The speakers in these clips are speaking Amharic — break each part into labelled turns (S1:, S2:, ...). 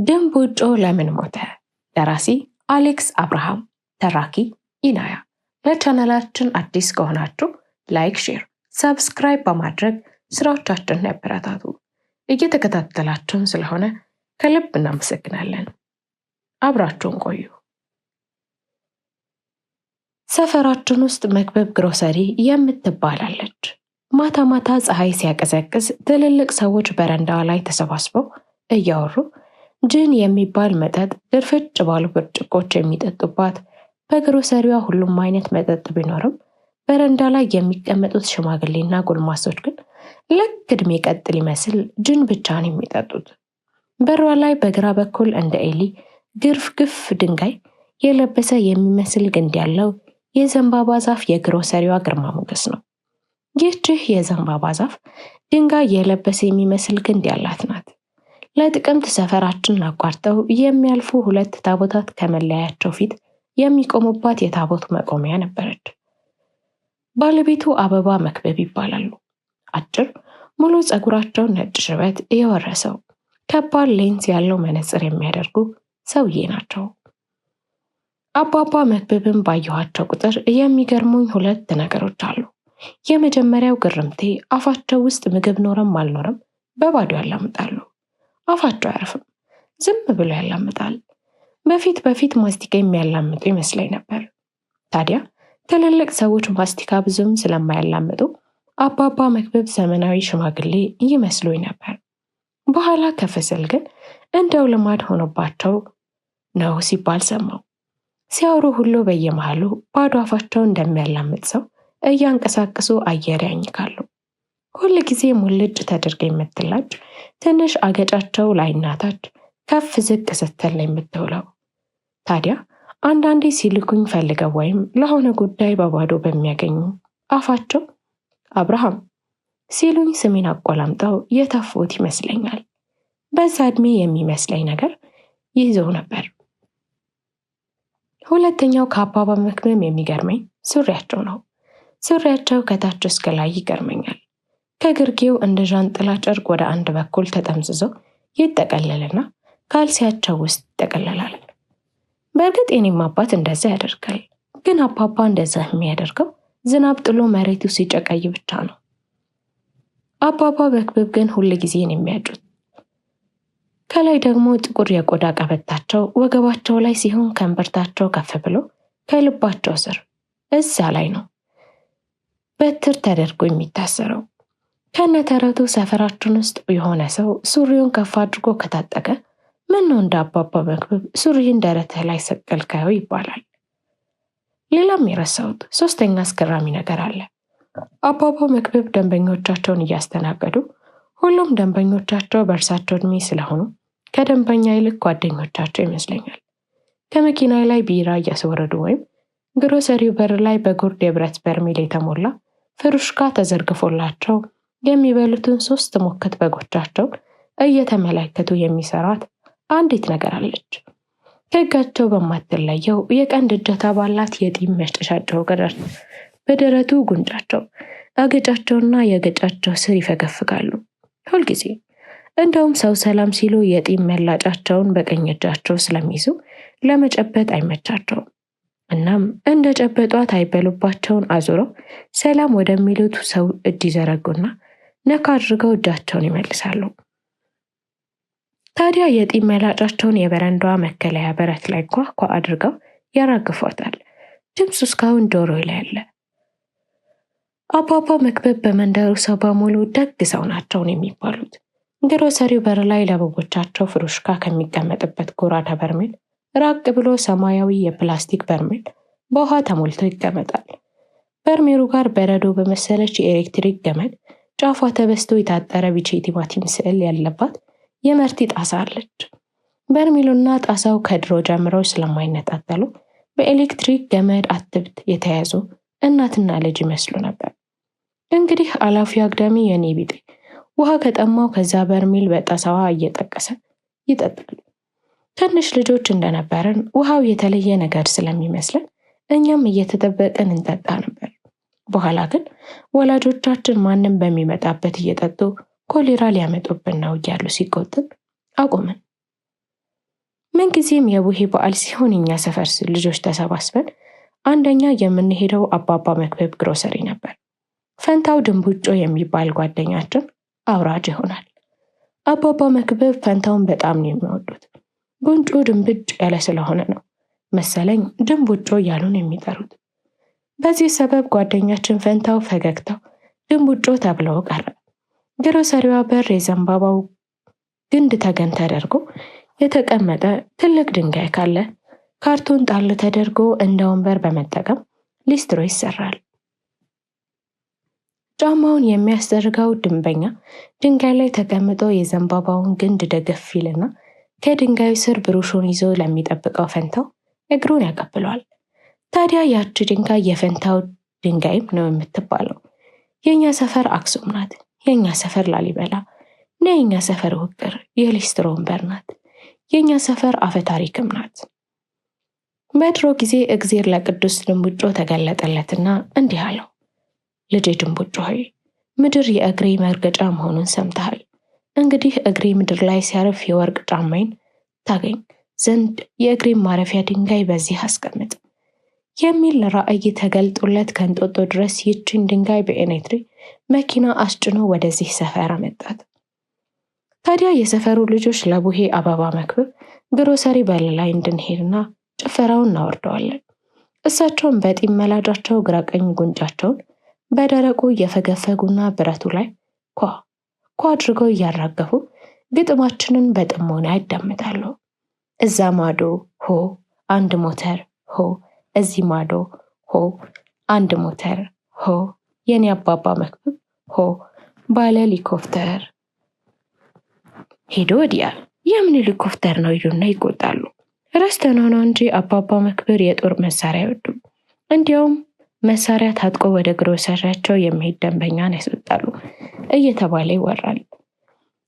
S1: ድንቡጮ ለምን ሞተ? ደራሲ አሌክስ አብርሃም፣ ተራኪ ኢናያ። ለቻናላችን አዲስ ከሆናችሁ ላይክ፣ ሼር፣ ሰብስክራይብ በማድረግ ስራዎቻችንን ያበረታቱ። እየተከታተላችሁን ስለሆነ ከልብ እናመሰግናለን። አብራችሁን ቆዩ። ሰፈራችን ውስጥ መክበብ ግሮሰሪ የምትባላለች። ማታ ማታ ፀሐይ ሲያቀዘቅዝ ትልልቅ ሰዎች በረንዳዋ ላይ ተሰባስበው እያወሩ ጅን የሚባል መጠጥ ድርፍጭ ባሉ ብርጭቆች የሚጠጡባት፣ በግሮሰሪዋ ሁሉም አይነት መጠጥ ቢኖርም በረንዳ ላይ የሚቀመጡት ሽማግሌና ጎልማሶች ግን ልክ ዕድሜ ቀጥል ይመስል ጅን ብቻ ነው የሚጠጡት። በሯ ላይ በግራ በኩል እንደ ኤሊ ግርፍ ድንጋይ የለበሰ የሚመስል ግንድ ያለው የዘንባባ ዛፍ የግሮሰሪዋ ግርማ ሞገስ ነው። ይህች የዘንባባ ዛፍ ድንጋይ የለበሰ የሚመስል ግንድ ያላት ናት። ለጥቅምት ሰፈራችንን አቋርጠው የሚያልፉ ሁለት ታቦታት ከመለያቸው ፊት የሚቆሙባት የታቦት መቆሚያ ነበረች። ባለቤቱ አበባ መክበብ ይባላሉ። አጭር ሙሉ ፀጉራቸው ነጭ ሽበት የወረሰው ከባድ ሌንስ ያለው መነጽር የሚያደርጉ ሰውዬ ናቸው። አባባ መክበብን ባየኋቸው ቁጥር የሚገርሙኝ ሁለት ነገሮች አሉ። የመጀመሪያው ግርምቴ አፋቸው ውስጥ ምግብ ኖረም አልኖረም በባዶ ያላምጣሉ። አፋቸው አያርፍም፣ ዝም ብሎ ያላምጣል። በፊት ማስቲካ የሚያላምጡ ይመስለኝ ነበር። ታዲያ ትልልቅ ሰዎች ማስቲካ ብዙም ስለማያላምጡ አባባ መክበብ ዘመናዊ ሽማግሌ ይመስሉኝ ነበር። በኋላ ከፍ ስል ግን እንደው ልማድ ሆኖባቸው ነው ሲባል ሰማሁ። ሲያወሩ ሁሉ በየመሃሉ ባዶ አፋቸው እንደሚያላምጥ ሰው እያንቀሳቀሱ አየር ያኝካሉ። ሁል ጊዜ ሙልጭ ተደርጋ የምትላጭ ትንሽ አገጫቸው ላይና ታች ከፍ ዝቅ ስትል ነው የምትውለው። ታዲያ አንዳንዴ ሲልኩኝ ፈልገው ወይም ለሆነ ጉዳይ በባዶ በሚያገኙ አፋቸው አብርሃም ሲሉኝ ስሜን አቆላምጠው የተፉት ይመስለኛል። በዛ ዕድሜ የሚመስለኝ ነገር ይዘው ነበር። ሁለተኛው ከአባባ መክበብ የሚገርመኝ ሱሪያቸው ነው። ሱሪያቸው ከታች እስከ ላይ ይገርመኛል። ከግርጌው እንደ ዣንጥላ ጨርቅ ወደ አንድ በኩል ተጠምዝዞ ይጠቀለልና ካልሲያቸው ውስጥ ይጠቀለላል። በእርግጥ የኔም አባት እንደዛ ያደርጋል። ግን አባባ እንደዛ የሚያደርገው ዝናብ ጥሎ መሬቱ ሲጨቀይ ብቻ ነው። አባባ መክበብ ግን ሁል ጊዜን የሚያጩት ከላይ ደግሞ ጥቁር የቆዳ ቀበታቸው ወገባቸው ላይ ሲሆን ከእምብርታቸው ከፍ ብሎ ከልባቸው ስር እዛ ላይ ነው በትር ተደርጎ የሚታሰረው። ከነተረቱ ሰፈራችን ውስጥ የሆነ ሰው ሱሪውን ከፍ አድርጎ ከታጠቀ ምን ነው እንደ አባባ መክበብ ሱሪህን ደረትህ ላይ ሰቀልከው ይባላል። ሌላም የረሳሁት ሶስተኛ አስገራሚ ነገር አለ። አባባ መክበብ ደንበኞቻቸውን እያስተናገዱ ሁሉም ደንበኞቻቸው በእርሳቸው ዕድሜ ስለሆኑ ከደንበኛ ይልቅ ጓደኞቻቸው ይመስለኛል። ከመኪና ላይ ቢራ እያስወረዱ ወይም ግሮሰሪው በር ላይ በጉርድ የብረት በርሜል የተሞላ ፍሩሽካ ተዘርግፎላቸው የሚበሉትን 3 ሞከት በጎቻቸው እየተመለከቱ የሚሰራት አንዲት ነገር አለች። ከእጃቸው በማትለየው የቀንድ እጀታ ባላት የጢም መጨሻቸው ገደር በደረቱ ጉንጫቸው፣ አገጫቸውና የገጫቸው ስር ይፈገፍጋሉ ሁልጊዜ። እንደውም ሰው ሰላም ሲሉ የጢም መላጫቸውን በቀኝ እጃቸው ስለሚይዙ ለመጨበጥ አይመቻቸውም። እናም እንደ ጨበጧት አይበሉባቸውን አዙረው ሰላም ወደሚሉት ሰው እጅ ይዘረጉና ነካ አድርገው እጃቸውን ይመልሳሉ። ታዲያ የጢም መላጫቸውን የበረንዳዋ መከለያ በረት ላይ ኳኳ አድርገው ያራግፏታል። ድምፁ እስካሁን ጆሮ ላይ አለ። አባባ መክበብ በመንደሩ ሰው በሙሉ ደግ ሰው ናቸው የሚባሉት። ግሮሰሪው በር ላይ ለበጎቻቸው ፍሩሽካ ከሚቀመጥበት ጎራዳ በርሜል ራቅ ብሎ ሰማያዊ የፕላስቲክ በርሜል በውሃ ተሞልቶ ይቀመጣል። በርሜሉ ጋር በረዶ በመሰለች የኤሌክትሪክ ገመድ ጫፏ ተበስቶ የታጠረ ቢጫ ቲማቲም ስዕል ያለባት የመርቲ ጣሳ አለች። በርሜሉና ጣሳው ከድሮ ጀምረው ስለማይነጣጠሉ በኤሌክትሪክ ገመድ አትብት የተያዙ እናትና ልጅ ይመስሉ ነበር። እንግዲህ አላፊ አግዳሚ የኔ ቢጤ ውሃ ከጠማው ከዛ በርሜል በጣሳዋ እየጠቀሰ ይጠጣል። ትንሽ ልጆች እንደነበረን ውሃው የተለየ ነገር ስለሚመስለን እኛም እየተጠበቀን እንጠጣ ነበር። በኋላ ግን ወላጆቻችን ማንም በሚመጣበት እየጠጡ ኮሌራ ሊያመጡብን ነው እያሉ ሲቆጥብ አቆምን። ምንጊዜም የቡሄ በዓል ሲሆን እኛ ሰፈር ልጆች ተሰባስበን አንደኛ የምንሄደው አባባ መክብብ ግሮሰሪ ነበር። ፈንታው ድንቡጮ የሚባል ጓደኛችን አውራጅ ይሆናል። አባባ መክብብ ፈንታውን በጣም ነው የሚወዱት። ጉንጩ ድንብጭ ያለ ስለሆነ ነው መሰለኝ ድንቡጮ እያሉን የሚጠሩት። በዚህ ሰበብ ጓደኛችን ፈንታው ፈገግታው ድንቡጮ ተብለው ቀረ። ግሮሰሪዋ በር የዘንባባው ግንድ ተገን ተደርጎ የተቀመጠ ትልቅ ድንጋይ ካለ ካርቶን ጣል ተደርጎ እንደ ወንበር በመጠቀም ሊስትሮ ይሰራል። ጫማውን የሚያስደርገው ደንበኛ ድንጋይ ላይ ተቀምጦ የዘንባባውን ግንድ ደገፍ ይልና ከድንጋዩ ስር ብሩሹን ይዞ ለሚጠብቀው ፈንታው እግሩን ያቀብለዋል። ታዲያ ያቺ ድንጋይ የፈንታው ድንጋይም ነው የምትባለው። የኛ ሰፈር አክሱም ናት፣ የኛ ሰፈር ላሊበላ፣ የኛ ሰፈር ውቅር የሊስትሮ ወንበር ናት፣ የኛ ሰፈር አፈታሪክም ናት። በድሮ ጊዜ እግዜር ለቅዱስ ድንቡጮ ተገለጠለትና እንዲህ አለው፣ ልጄ ድንቡጮ ሆይ ምድር የእግሬ መርገጫ መሆኑን ሰምተሃል። እንግዲህ እግሬ ምድር ላይ ሲያርፍ የወርቅ ጫማዬን ታገኝ ዘንድ የእግሬን ማረፊያ ድንጋይ በዚህ አስቀምጥ የሚል ራእይ ተገልጦለት ከእንጦጦ ድረስ ይችን ድንጋይ በኤሌክትሪክ መኪና አስጭኖ ወደዚህ ሰፈር አመጣት። ታዲያ የሰፈሩ ልጆች ለቡሄ አበባ መክብብ ግሮሰሪ በር ላይ እንድንሄድና ጭፈራውን እናወርደዋለን። እሳቸውን በጢም መላጫቸው ግራ ቀኝ ጉንጫቸውን በደረቁ እየፈገፈጉና ብረቱ ላይ ኳ አድርገው እያራገፉ ግጥማችንን በጥሞና ያዳምጣሉ። እዛ ማዶ ሆ አንድ ሞተር ሆ፣ እዚህ ማዶ ሆ አንድ ሞተር ሆ፣ የኔ አባባ መክብብ ሆ ባለ ሄሊኮፕተር ሄዶ ወዲያ የምን ሄሊኮፕተር ነው ይሉና ይቆጣሉ። ረስተነው ነው እንጂ አባባ መክብር የጦር መሳሪያ አይወዱም። እንዲያውም መሳሪያ ታጥቆ ወደ ግሮሰሪያቸው የሚሄድ ደንበኛን ያስወጣሉ እየተባለ ይወራል።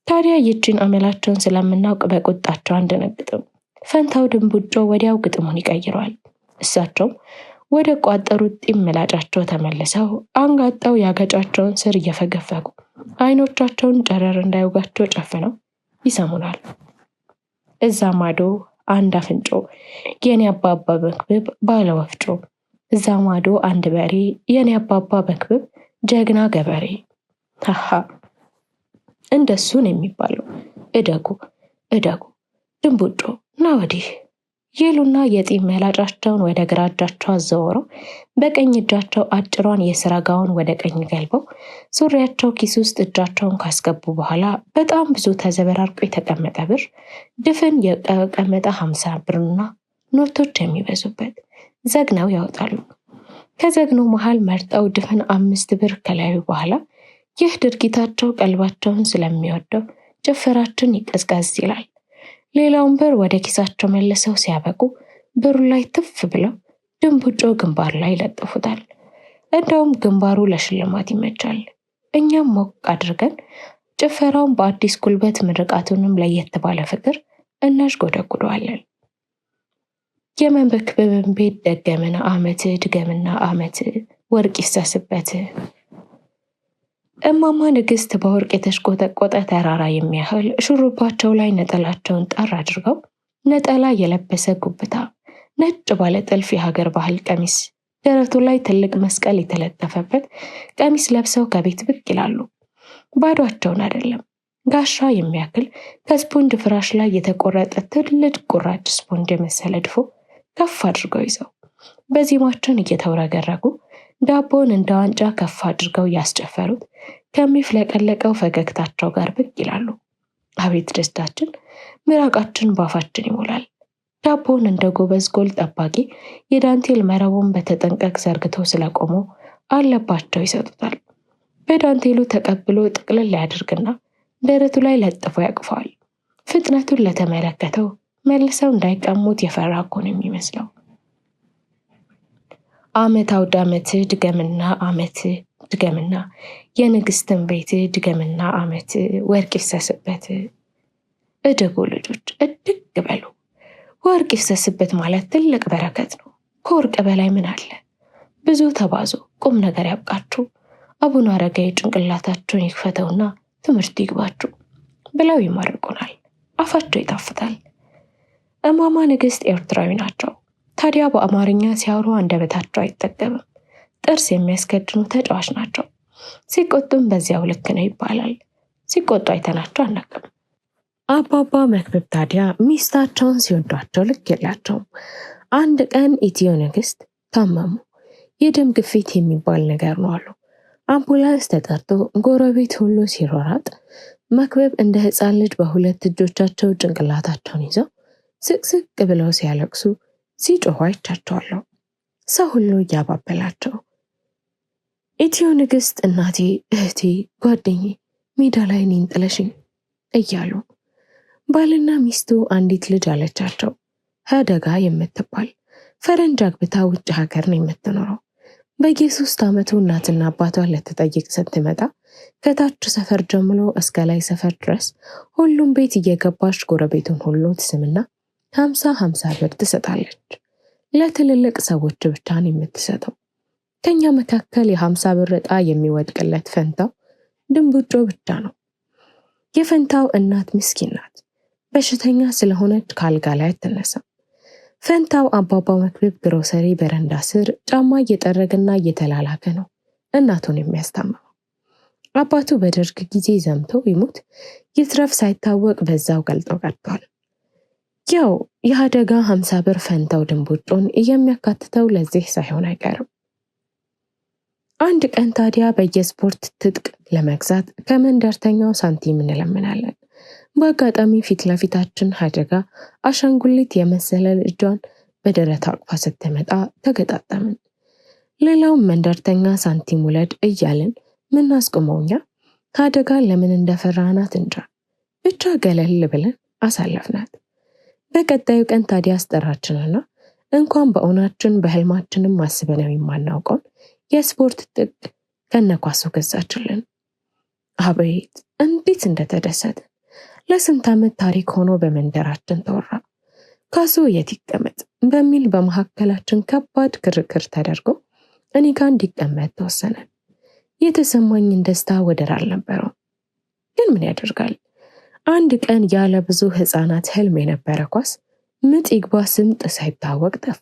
S1: ታዲያ ይችን አመላቸውን ስለምናውቅ በቁጣቸው አንደነግጥም። ፈንታው ድንቡጮ ወዲያው ግጥሙን ይቀይረዋል። እሳቸውም ወደ ቋጠሩት ጢም ምላጫቸው ተመልሰው አንጋጣው ያገጫቸውን ስር እየፈገፈጉ አይኖቻቸውን ጨረር እንዳይወጋቸው ጨፍነው ይሰሙናል። እዛ ማዶ አንድ አፍንጮ የኔ አባባ መክብብ ባለ ወፍጮ፣ እዛ ማዶ አንድ በሬ የኔ አባባ መክብብ ጀግና ገበሬ። ሃሃ እንደሱን የሚባለው እደጉ እደጉ ድንቡጮ ና ወዲህ ይሉና የጢም መላጫቸውን ወደ ግራ እጃቸው አዘወረው በቀኝ እጃቸው አጭሯን የስራ ጋውን ወደ ቀኝ ገልበው ሱሪያቸው ኪስ ውስጥ እጃቸውን ካስገቡ በኋላ በጣም ብዙ ተዘበራርቆ የተቀመጠ ብር ድፍን የተቀመጠ 50 ብርና ኖቶች የሚበዙበት ዘግነው ያወጣሉ። ከዘግኑ መሃል መርጠው ድፍን 5 ብር ከላዩ በኋላ ይህ ድርጊታቸው ቀልባቸውን ስለሚወደው ጭፈራችን ይቀዝቀዝ ይላል። ሌላውን ብር ወደ ኪሳቸው መልሰው ሲያበቁ ብሩ ላይ ትፍ ብለው ድንቡጮ ግንባር ላይ ይለጥፉታል። እንደውም ግንባሩ ለሽልማት ይመቻል። እኛም ሞቅ አድርገን ጭፈራውን በአዲስ ጉልበት ምርቃቱንም ለየት ባለ ፍቅር እናሽጎደጉደዋለን። የመንበክበብን ቤት ደገምና አመት ድገምና አመት ወርቅ ይሰስበት። እማማ ንግስት በወርቅ የተሽቆጠቆጠ ተራራ የሚያህል ሹሩባቸው ላይ ነጠላቸውን ጣር አድርገው ነጠላ የለበሰ ጉብታ ነጭ ባለ ጥልፍ የሀገር ባህል ቀሚስ ደረቱ ላይ ትልቅ መስቀል የተለጠፈበት ቀሚስ ለብሰው ከቤት ብቅ ይላሉ። ባዷቸውን አይደለም፣ ጋሻ የሚያክል ከስፖንጅ ፍራሽ ላይ የተቆረጠ ትልቅ ቁራጭ ስፖንጅ የመሰለ ድፎ ከፍ አድርገው ይዘው በዜማቸውን እየተውረገረጉ ዳቦን እንደ ዋንጫ ከፍ አድርገው ያስጨፈሩት ከሚፍለቀለቀው ፈገግታቸው ጋር ብቅ ይላሉ። አቤት ደስታችን! ምራቃችን ባፋችን ይሞላል። ዳቦን እንደ ጎበዝ ጎል ጠባቂ የዳንቴል መረቡን በተጠንቀቅ ዘርግተው ስለቆሙ አለባቸው ይሰጡታል። በዳንቴሉ ተቀብሎ ጥቅልል ያድርግና ደረቱ ላይ ለጥፎ ያቅፈዋል። ፍጥነቱን ለተመለከተው መልሰው እንዳይቀሙት የፈራ እኮ ነው የሚመስለው። አመት አውደ አመት ድገምና አመት ድገምና የንግስትን ቤት ድገምና አመት ወርቅ ይፍሰስበት። እደጉ ልጆች እድግ በሉ። ወርቅ ይፍሰስበት ማለት ትልቅ በረከት ነው። ከወርቅ በላይ ምን አለ? ብዙ ተባዙ፣ ቁም ነገር ያብቃችሁ። አቡነ አረጋዊ ጭንቅላታቸውን ይክፈተውና ትምህርት ይግባችሁ ብለው ይመርቁናል። አፋቸው ይጣፍጣል። እማማ ንግስት ኤርትራዊ ናቸው። ታዲያ በአማርኛ ሲያወሩ አንደበታቸው አይጠገብም። ጥርስ የሚያስከድኑ ተጫዋች ናቸው። ሲቆጡም በዚያው ልክ ነው ይባላል። ሲቆጡ አይተናቸው አናውቅም። አባባ መክብብ ታዲያ ሚስታቸውን ሲወዷቸው ልክ የላቸውም። አንድ ቀን ኢትዮ ንግስት ታመሙ። የደም ግፊት የሚባል ነገር ነው አሉ። አምቡላንስ ተጠርቶ ጎረቤት ሁሉ ሲሯራጥ መክብብ እንደ ሕፃን ልጅ በሁለት እጆቻቸው ጭንቅላታቸውን ይዘው ስቅስቅ ብለው ሲያለቅሱ ሲጮሁ አይቻቸዋለሁ። ሰው ሁሉ እያባበላቸው ኢትዮ ንግስት እናቴ፣ እህቴ፣ ጓደኛዬ ሜዳ ላይ እኔን ጥለሽኝ እያሉ ባልና ሚስቱ አንዲት ልጅ አለቻቸው፣ ሀደጋ የምትባል ፈረንጅ አግብታ ውጭ ሀገር ነው የምትኖረው። በየ3 ዓመቱ እናትና አባቷን ልትጠይቅ ስትመጣ ከታች ሰፈር ጀምሮ እስከ ላይ ሰፈር ድረስ ሁሉም ቤት እየገባች ጎረቤቱን ሁሉ ትስምና 50 ብር ትሰጣለች። ለትልልቅ ሰዎች ብቻ ነው የምትሰጠው። ከኛ መካከል የ50 ብር ዕጣ የሚወድቅለት ፈንታው ድንቡጮ ብቻ ነው። የፈንታው እናት ምስኪን ናት። በሽተኛ ስለሆነች ካልጋ ላይ አትነሳም። ፈንታው አባባ መክብብ ግሮሰሪ በረንዳ ስር ጫማ እየጠረገና እየተላላከ ነው እናቱን የሚያስታምመው። አባቱ በደርግ ጊዜ ዘምተው ይሙት ይትረፍ ሳይታወቅ በዛው ገልጦ ቀርቷል። ያው የአደጋ 50 ብር ፈንታው ድንቡጮን የሚያካትተው ለዚህ ሳይሆን አይቀርም። አንድ ቀን ታዲያ በየስፖርት ትጥቅ ለመግዛት ከመንደርተኛው ሳንቲም እንለምናለን። በአጋጣሚ ፊት ለፊታችን አደጋ አሻንጉሊት የመሰለ ልጇን በደረት አቅፋ ስትመጣ ተገጣጠምን። ሌላውም መንደርተኛ ሳንቲም ውለድ እያልን ምናስቆመውኛ አደጋ ለምን እንደፈራናት እንጃ፣ ብቻ ገለል ብለን አሳለፍናት። በቀጣዩ ቀን ታዲያ አስጠራችንና እንኳን በእውናችን በህልማችንም አስበነው የማናውቀውን የስፖርት ጥቅ ከነኳሱ ገዛችልን። አቤት እንዴት እንደተደሰተ! ለስንት ዓመት ታሪክ ሆኖ በመንደራችን ተወራ። ካሱ የት ይቀመጥ በሚል በመካከላችን ከባድ ክርክር ተደርጎ እኔ ጋር እንዲቀመጥ ተወሰነ። የተሰማኝን ደስታ ወደር አልነበረው። ግን ምን ያደርጋል፣ አንድ ቀን ያለ ብዙ ህፃናት ህልም የነበረ ኳስ ምጥ ይግባ ስምጥ ሳይታወቅ ጠፋ።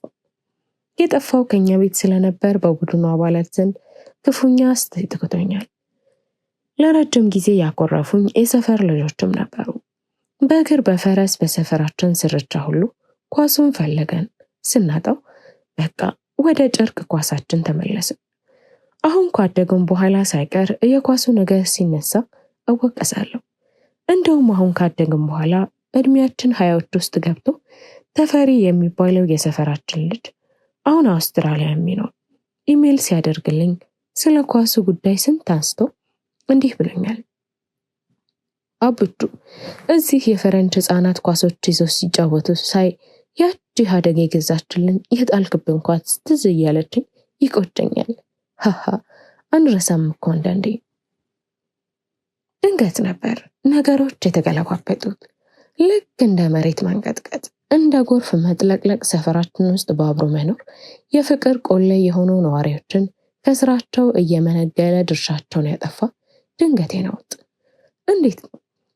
S1: የጠፋው ከኛ ቤት ስለነበር በቡድኑ አባላት ዘንድ ክፉኛ አስተይቶኛል። ለረጅም ጊዜ ያኮረፉኝ የሰፈር ልጆችም ነበሩ። በእግር በፈረስ በሰፈራችን ስርቻ ሁሉ ኳሱን ፈለገን ስናጣው በቃ ወደ ጨርቅ ኳሳችን ተመለስን። አሁን ካደግን በኋላ ሳይቀር የኳሱ ነገር ሲነሳ እወቀሳለሁ። እንደውም አሁን ካደግን በኋላ እድሜያችን 20ዎች ውስጥ ገብቶ ተፈሪ የሚባለው የሰፈራችን ልጅ አሁን አውስትራሊያ የሚኖር ኢሜል ሲያደርግልኝ ስለ ኳሱ ጉዳይ ስንት አንስቶ እንዲህ ብሎኛል። አብቹ እዚህ የፈረንጅ ህፃናት ኳሶች ይዘው ሲጫወቱ ሳይ ያቺ አደጋ የገዛችልን የጣልክብን ኳስ ትዝ እያለችኝ ይቆጨኛል። ሃሃ አንረሳም እኮ አንዳንዴ። ድንገት ነበር ነገሮች የተገለባበጡት። ልክ እንደ መሬት መንቀጥቀጥ፣ እንደ ጎርፍ መጥለቅለቅ ሰፈራችን ውስጥ በአብሮ መኖር የፍቅር ቆሌ የሆኑ ነዋሪዎችን ከስራቸው እየመነገለ ድርሻቸውን ያጠፋ ድንገቴ ነውጥ። እንዴት ነው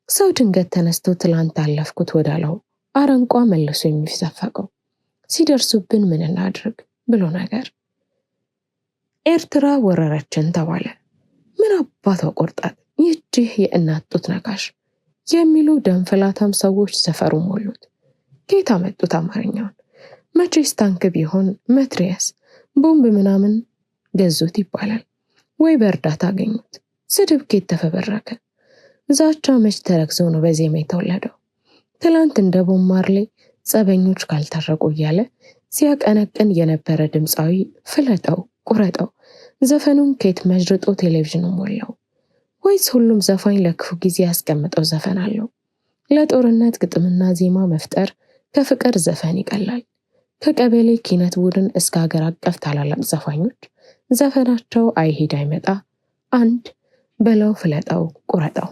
S1: ሰው ድንገት ተነስቶ ትላንት አለፍኩት ወዳለው አረንቋ መልሶ የሚሰፈቀው? ሲደርሱብን ምን እናድርግ ብሎ ነገር። ኤርትራ ወረረችን ተባለ። ምን አባቷ ቆርጣት ይህች የእናት ጡት ነካሽ የሚሉ ደንፈላታም ሰዎች ሰፈሩ ሞሉት። ጌታ መጡት አማርኛውን። መቼስ ታንክ ቢሆን መትሪያስ ቦምብ ምናምን ገዙት ይባላል ወይ በእርዳታ አገኙት። ስድብ ኬት ተፈበረከ። ዛቻ መች ተረግዞ ነው በዜማ የተወለደው? ትላንት እንደ ቦብ ማርሌ ጸበኞች ካልታረቁ እያለ ሲያቀነቅን የነበረ ድምፃዊ ፍለጠው ቁረጠው ዘፈኑን ኬት መጅርጦ ቴሌቪዥኑ ሞላው? ወይስ ሁሉም ዘፋኝ ለክፉ ጊዜ ያስቀምጠው ዘፈን አለው? ለጦርነት ግጥምና ዜማ መፍጠር ከፍቅር ዘፈን ይቀላል። ከቀበሌ ኪነት ቡድን እስከ ሀገር አቀፍ ታላላቅ ዘፋኞች ዘፈናቸው አይሄድ አይመጣ አንድ በለው ፍለጠው ቁረጠው።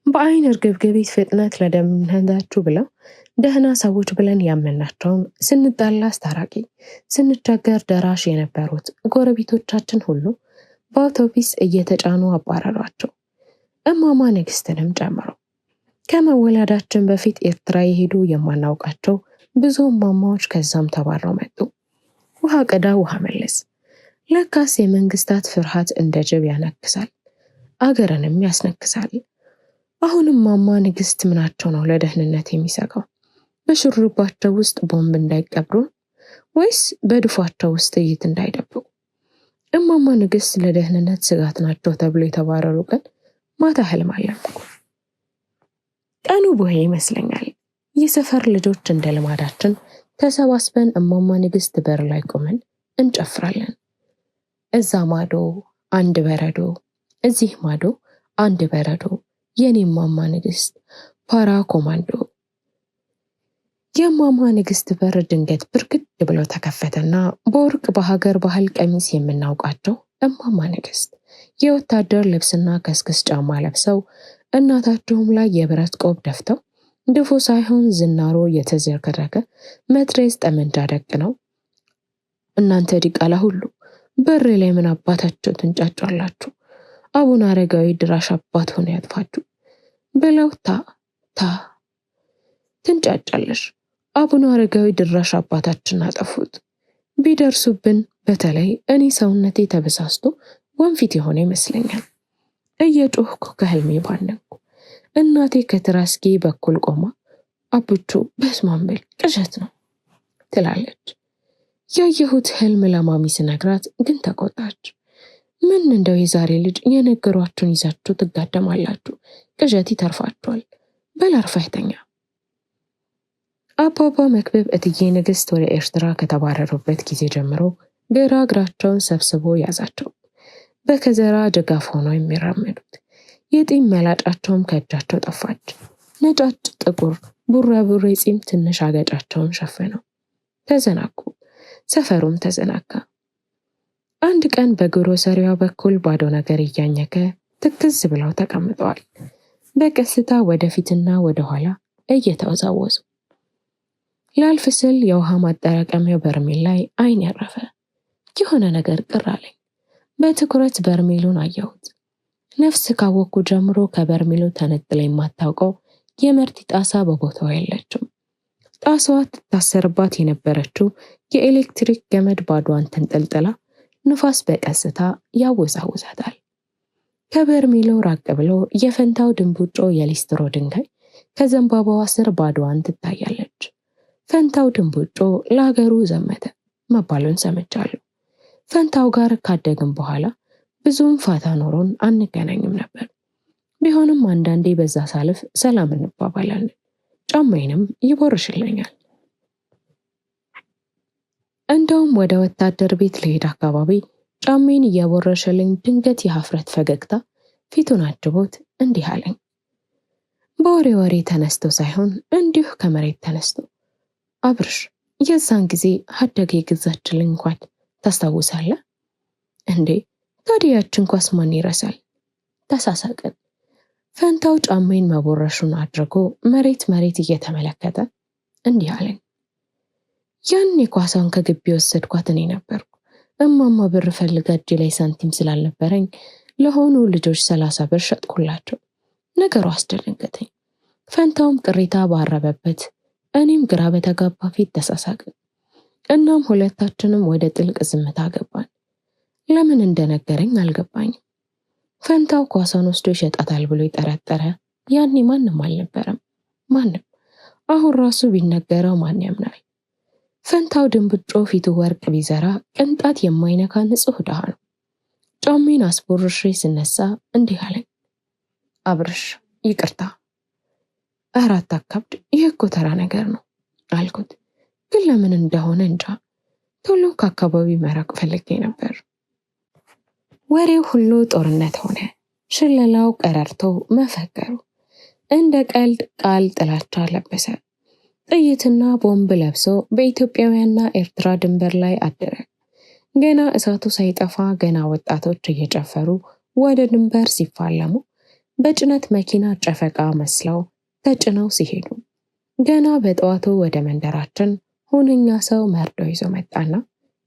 S1: በአይን እርግብግቢት ፍጥነት ለደህንነታችሁ ብለው ደህና ሰዎች ብለን ያመናቸውን ስንጣላ አስታራቂ ስንቸገር ደራሽ የነበሩት ጎረቤቶቻችን ሁሉ በአውቶቢስ እየተጫኑ አባረሯቸው፣ እማማ ንግስትንም ጨምሮ። ከመወለዳችን በፊት ኤርትራ የሄዱ የማናውቃቸው ብዙ እማማዎች ከዛም ተባረው መጡ። ውሃ ቀዳ ውሃ መለስ። ለካስ የመንግስታት ፍርሃት እንደ ጅብ ያነክሳል፣ አገርንም ያስነክሳል። አሁንም እማማ ንግስት ምናቸው ነው ለደህንነት የሚሰጋው? በሹሩባቸው ውስጥ ቦምብ እንዳይቀብሩ ወይስ በድፏቸው ውስጥ ጥይት እንዳይደብቁ? እማማ ንግስት ለደህንነት ስጋት ናቸው ተብሎ የተባረሩ ቀን ማታ ህልም አለምኩ። ቀኑ ቡሄ ይመስለኛል። የሰፈር ልጆች እንደ ልማዳችን ተሰባስበን እማማ ንግስት በር ላይ ቆመን እንጨፍራለን። እዛ ማዶ አንድ በረዶ፣ እዚህ ማዶ አንድ በረዶ፣ የኔ እማማ ንግስት ፓራ ኮማንዶ። የእማማ ንግስት በር ድንገት ብርግድ ብሎ ተከፈተና በወርቅ በሀገር ባህል ቀሚስ የምናውቃቸው እማማ ንግስት የወታደር ልብስና ከስክስ ጫማ ለብሰው እናታቸውም ላይ የብረት ቆብ ደፍተው ድፎ ሳይሆን ዝናሮ የተዘረከረከ መትረየስ ጠመንጃ ደቅነው እናንተ ዲቃላ ሁሉ በር ላይ ምን አባታችሁ ትንጫጫላችሁ? አቡነ አረጋዊ ድራሽ አባት ሆነ ያጥፋችሁ ብለው ታ ትንጫጫለሽ። አቡነ አረጋዊ ድራሽ አባታችን አጠፉት። ቢደርሱብን በተለይ እኔ ሰውነቴ ተበሳስቶ ወንፊት የሆነ ይመስለኛል። እየጮህኩ ከህልሜ ባነንኩ። እናቴ ከትራስጌ በኩል ቆማ አቡቹ በስማምብል ቅዠት ነው ትላለች። ያየሁት ህልም ለማሚ ስነግራት ግን ተቆጣች። ምን እንደው የዛሬ ልጅ የነገሯችሁን ይዛችሁ ትጋደማላችሁ፣ ቅዠት ይተርፋችኋል፣ በላርፋህ ተኛ። አባባ መክብብ እትዬ ንግስት ወደ ኤርትራ ከተባረሩበት ጊዜ ጀምሮ ግራ እግራቸውን ሰብስቦ ያዛቸው። በከዘራ ድጋፍ ሆነው የሚራመዱት የጢም መላጫቸውም ከእጃቸው ጠፋች። ነጫጭ ጥቁር ቡራቡሬ ፂም ትንሽ አገጫቸውን ሸፈነው። ተዘናጉ። ሰፈሩም ተዘናጋ። አንድ ቀን በግሮሰሪዋ በኩል ባዶ ነገር እያኘከ ትክዝ ብለው ተቀምጠዋል። በቀስታ ወደፊትና ወደ ኋላ እየተወዛወዙ። ላልፍ ስል የውሃ ማጠራቀሚያው በርሜል ላይ አይን ያረፈ። የሆነ ነገር ቅር አለኝ። በትኩረት በርሜሉን አየሁት። ነፍስ ካወቅኩ ጀምሮ ከበርሜሉ ተነጥላ የማታውቀው የመርቲ ጣሳ በቦታው የለችም። ጣሳዋ ትታሰርባት የነበረችው የኤሌክትሪክ ገመድ ባዶዋን ተንጠልጥላ ንፋስ በቀስታ ያወዛውዛታል። ከበርሜሉ ራቅ ብሎ የፈንታው ድንቡጮ የሊስትሮ ድንጋይ ከዘንባባዋ ስር ባዶዋን ትታያለች። ፈንታው ድንቡጮ ለሀገሩ ዘመተ መባሉን ሰምቻለሁ። ፈንታው ጋር ካደግን በኋላ ብዙም ፋታ ኖሮን አንገናኝም ነበር። ቢሆንም አንዳንዴ በዛ ሳልፍ ሰላም እንባባላለን። ጫማዬንም ይቦርሽልኛል። እንደውም ወደ ወታደር ቤት ልሄድ አካባቢ ጫሜን እያቦረሸልኝ ድንገት የሀፍረት ፈገግታ ፊቱን አጅቦት እንዲህ አለኝ። በወሬ ወሬ ተነስቶ ሳይሆን እንዲሁ ከመሬት ተነስቶ፣ አብርሽ የዛን ጊዜ ሀደግ የገዛችልኝ እንኳን ታስታውሳለህ እንዴ? ታዲያችን ኳስ ማን ይረሳል? ተሳሳቅን። ፈንታው ጫሜን መቦረሹን አድርጎ መሬት እየተመለከተ እንዲህ አለኝ። ያን የኳሷን ከግቢ ወሰድኳት እኔ ነበርኩ። እማማ ብር ፈልጋ እጄ ላይ ሳንቲም ስላልነበረኝ ለሆኑ ልጆች 30 ብር ሸጥኩላቸው። ነገሩ አስደነገጠኝ። ፈንታውም ቅሬታ ባረበበት፣ እኔም ግራ በተጋባ ፊት ተሳሳቅን። እናም ሁለታችንም ወደ ጥልቅ ዝምታ ገባን። ለምን እንደነገረኝ አልገባኝም። ፈንታው ኳሷን ወስዶ ይሸጣታል ብሎ የጠረጠረ ያኔ ማንም አልነበረም። ማንም። አሁን ራሱ ቢነገረው ማን ያምናል? ፈንታው ድንብጮ ፊቱ ወርቅ ቢዘራ ቅንጣት የማይነካ ንጹህ ድሃ ነው። ጫሜን አስቦርሼ ስነሳ እንዲህ አለኝ። አብርሽ ይቅርታ። አራት አካብድ፣ ይህ እኮ ተራ ነገር ነው አልኩት። ግን ለምን እንደሆነ እንጃ ቶሎ ከአካባቢ መራቅ ፈልጌ ነበር። ወሬው ሁሉ ጦርነት ሆነ። ሽለላው፣ ቀረርቶ፣ መፈከሩ እንደ ቀልድ ቃል ጥላቻ ለበሰ። ጥይትና ቦምብ ለብሶ በኢትዮጵያውያንና ኤርትራ ድንበር ላይ አደረ። ገና እሳቱ ሳይጠፋ ገና ወጣቶች እየጨፈሩ ወደ ድንበር ሲፋለሙ በጭነት መኪና ጨፈቃ መስለው ተጭነው ሲሄዱ ገና በጠዋቱ ወደ መንደራችን ሁነኛ ሰው መርዶ ይዞ መጣና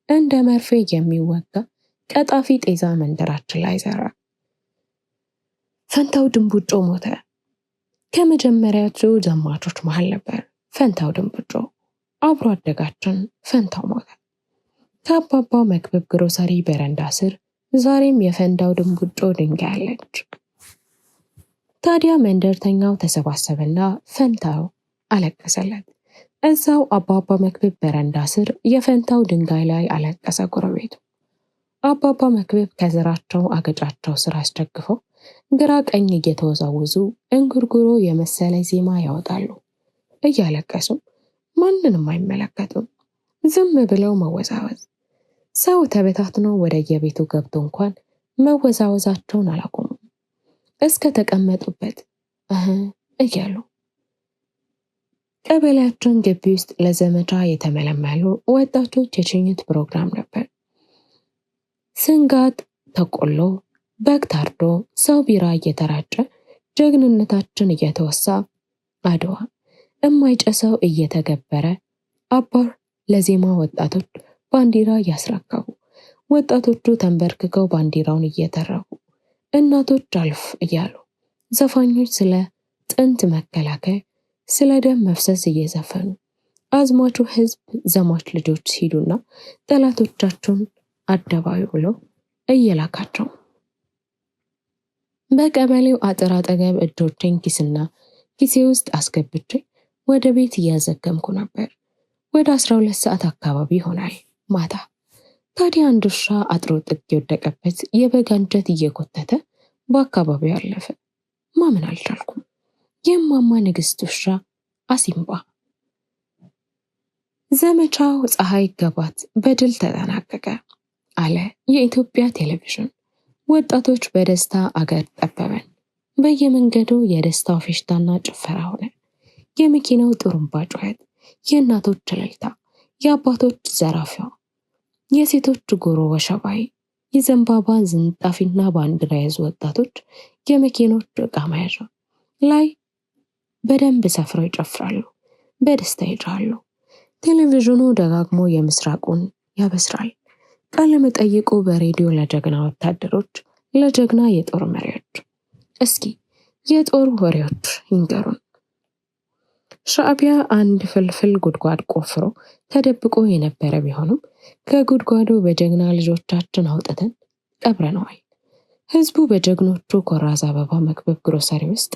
S1: እንደ መርፌ የሚወጋ ቀጣፊ ጤዛ መንደራችን ላይ ዘራ። ፈንታው ድንቡጮ ሞተ። ከመጀመሪያዎቹ ዘማቾች መሃል ነበር ፈንታው ድንቡጮ። አብሮ አደጋችን ፈንታው ሞተ። ከአባባ መክብብ ግሮሰሪ በረንዳ ስር ዛሬም የፈንታው ድንቡጮ ድንጋይ አለች። ታዲያ መንደርተኛው ተሰባሰበና ፈንታው አለቀሰለት። እዛው አባባ መክብብ በረንዳ ስር የፈንታው ድንጋይ ላይ አለቀሰ ጎረቤቱ። አባባ መክብብ ከዘራቸው አገጫቸው ስር አስደግፈው ግራ ቀኝ እየተወዛወዙ እንጉርጉሮ የመሰለ ዜማ ያወጣሉ። እያለቀሱ ማንንም አይመለከቱም። ዝም ብለው መወዛወዝ። ሰው ተበታትኖ ወደ የቤቱ ገብቶ እንኳን መወዛወዛቸውን አላቆሙም። እስከ ተቀመጡበት እያሉ ቀበሌያችን ግቢ ውስጥ ለዘመቻ የተመለመሉ ወጣቶች የሽኝት ፕሮግራም ነበር። ስንጋጥ ተቆሎ፣ በግ ታርዶ፣ ሰው ቢራ እየተራጨ ጀግንነታችን እየተወሳ አድዋ እማይጨሰው እየተገበረ አባር ለዜማ ወጣቶች ባንዲራ እያስረከቡ ወጣቶቹ ተንበርክከው ባንዲራውን እየተረቡ እናቶች አልፍ እያሉ ዘፋኞች ስለ ጥንት መከላከያ ስለ ደም መፍሰስ እየዘፈኑ አዝማቹ ህዝብ ዘማች ልጆች ሲሉና ጠላቶቻቸውን አደባባይ ብለው እየላካቸው በቀበሌው አጥር አጠገብ እጆቼን ኪሴ ውስጥ አስገብቼ ወደ ቤት እያዘገምኩ ነበር። ወደ 12 ሰዓት አካባቢ ይሆናል ማታ። ታዲያ አንድ ውሻ አጥሮ ጥግ የወደቀበት የበግ አንጀት እየጎተተ በአካባቢው አለፈ። ማመን አልቻልኩም። የማማ ንግስት ውሻ አሲምባ። ዘመቻው ፀሐይ ገባት በድል ተጠናቀቀ አለ የኢትዮጵያ ቴሌቪዥን። ወጣቶች በደስታ አገር ጠበበን። በየመንገዱ የደስታው ፌሽታና ጭፈራ ሆነ። የመኪናው ጥሩምባ ጩኸት፣ የእናቶች እልልታ፣ የአባቶች ዘራፊዋ፣ የሴቶች ጉሮ ወሸባይ፣ የዘንባባ ዝንጣፊና ባንዲራ የያዙ ወጣቶች የመኪኖች ዕቃ መያዣ ላይ በደንብ ሰፍረው ይጨፍራሉ፣ በደስታ ይጮኻሉ። ቴሌቪዥኑ ደጋግሞ የምስራቁን ያበስራል። ቃለ መጠይቁ በሬዲዮ ለጀግና ወታደሮች፣ ለጀግና የጦር መሪዎች። እስኪ የጦር ወሬዎች ይንገሩን። ሻዕቢያ አንድ ፍልፍል ጉድጓድ ቆፍሮ ተደብቆ የነበረ ቢሆንም ከጉድጓዱ በጀግና ልጆቻችን አውጥተን ቀብረነዋል። ህዝቡ በጀግኖቹ ኮራዝ አበባ መክብብ ግሮሰሪ ውስጥ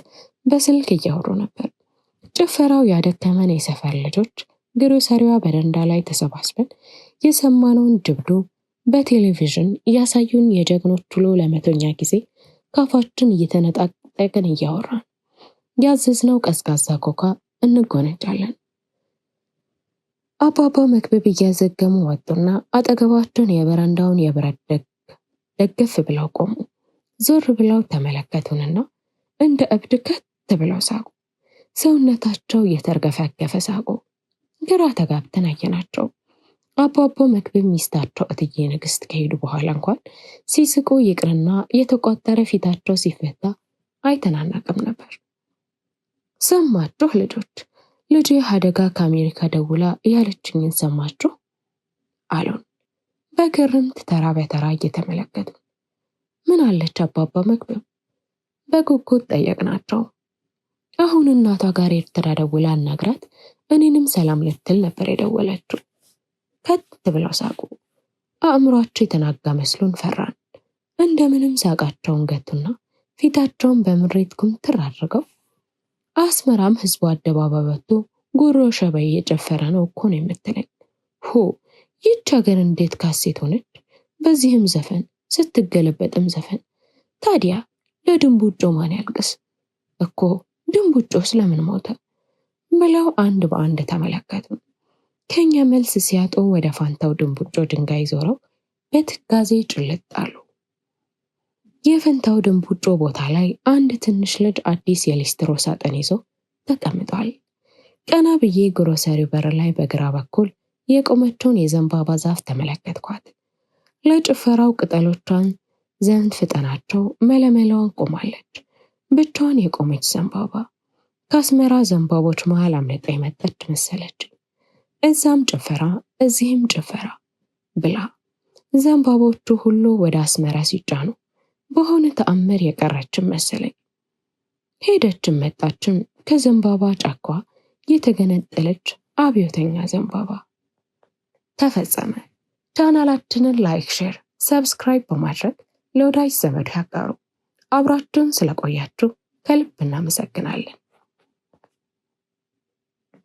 S1: በስልክ እያወሩ ነበር። ጭፈራው ያደከመን የሰፈር ልጆች ግሮሰሪዋ በረንዳ ላይ ተሰባስበን የሰማነውን ጅብዱ በቴሌቪዥን ያሳዩን የጀግኖች ውሎ ለመቶኛ ጊዜ ካፋችን እየተነጣጠቅን እያወራን ያዘዝነው ቀዝቃዛ ኮካ እንጎነጫለን። አባባ መክብብ እያዘገሙ ወጡና አጠገባቸውን የበረንዳውን የብረት ደገፍ ብለው ቆሙ። ዞር ብለው ተመለከቱንና እንደ እብድ ከት ብለው ሳቁ። ሰውነታቸው እየተርገፈገፈ ሳቁ። ግራ ተጋብተን አየናቸው። አባባ መክብብ ሚስታቸው እትዬ ንግስት ከሄዱ በኋላ እንኳን ሲስቁ ይቅርና የተቋጠረ ፊታቸው ሲፈታ አይተናናቅም ነበር። ሰማችሁ ልጆች፣ ልጄ አደጋ ከአሜሪካ ደውላ ያለችኝን ሰማችሁ አሉን። በግርምት ተራ በተራ እየተመለከቱ ምን አለች አባባ መክብብ? በጉጉት ጠየቅናቸው። አሁን እናቷ ጋር ኤርትራ ደውላ አናግራት እኔንም ሰላም ልትል ነበር የደወለችው። ከት ብለው ሳቁ። አእምሯቸው የተናጋ መስሎን ፈራን። እንደምንም ሳቃቸውን ገቱና ፊታቸውን በምሬት ኩምትር አድርገው አስመራም ህዝቡ አደባባይ ወጥቶ ጉሮ ሸበይ እየጨፈረ ነው እኮ ነው የምትለኝ? ይህች ሀገር እንዴት ካሴት ሆነች? በዚህም ዘፈን ስትገለበጥም ዘፈን። ታዲያ ለድንቡጮ ማን ያልቅስ እኮ? ድንቡጮ ስለምን ሞተ? ብለው አንድ በአንድ ተመለከቱ። ከኛ መልስ ሲያጡ ወደ ፋንታው ድንቡጮ ድንጋይ ዞረው በትካዜ ጭልጥ አሉ። የፈንታው ድንቡጮ ቦታ ላይ አንድ ትንሽ ልጅ አዲስ የሊስትሮ ሳጥን ይዞ ተቀምጧል። ቀና ብዬ ግሮሰሪው በር ላይ በግራ በኩል የቆመችውን የዘንባባ ዛፍ ተመለከትኳት። ለጭፈራው ቅጠሎቿን ዘንፍጠናቸው መለመላዋን ቆማለች። ብቻዋን የቆመች ዘንባባ ከአስመራ ዘንባቦች መሃል አምልጣ የመጣች መሰለች። እዛም ጭፈራ እዚህም ጭፈራ ብላ ዘንባቦቹ ሁሉ ወደ አስመራ ሲጫኑ በሆነ ተአምር የቀረችም መሰለኝ። ሄደችም መጣችም ከዘንባባ ጫኳ የተገነጠለች አብዮተኛ ዘንባባ። ተፈጸመ። ቻናላችንን ላይክ፣ ሼር፣ ሰብስክራይብ በማድረግ ለወዳጅ ዘመድ ያጋሩ። አብራችሁን ስለቆያችሁ ከልብ እናመሰግናለን።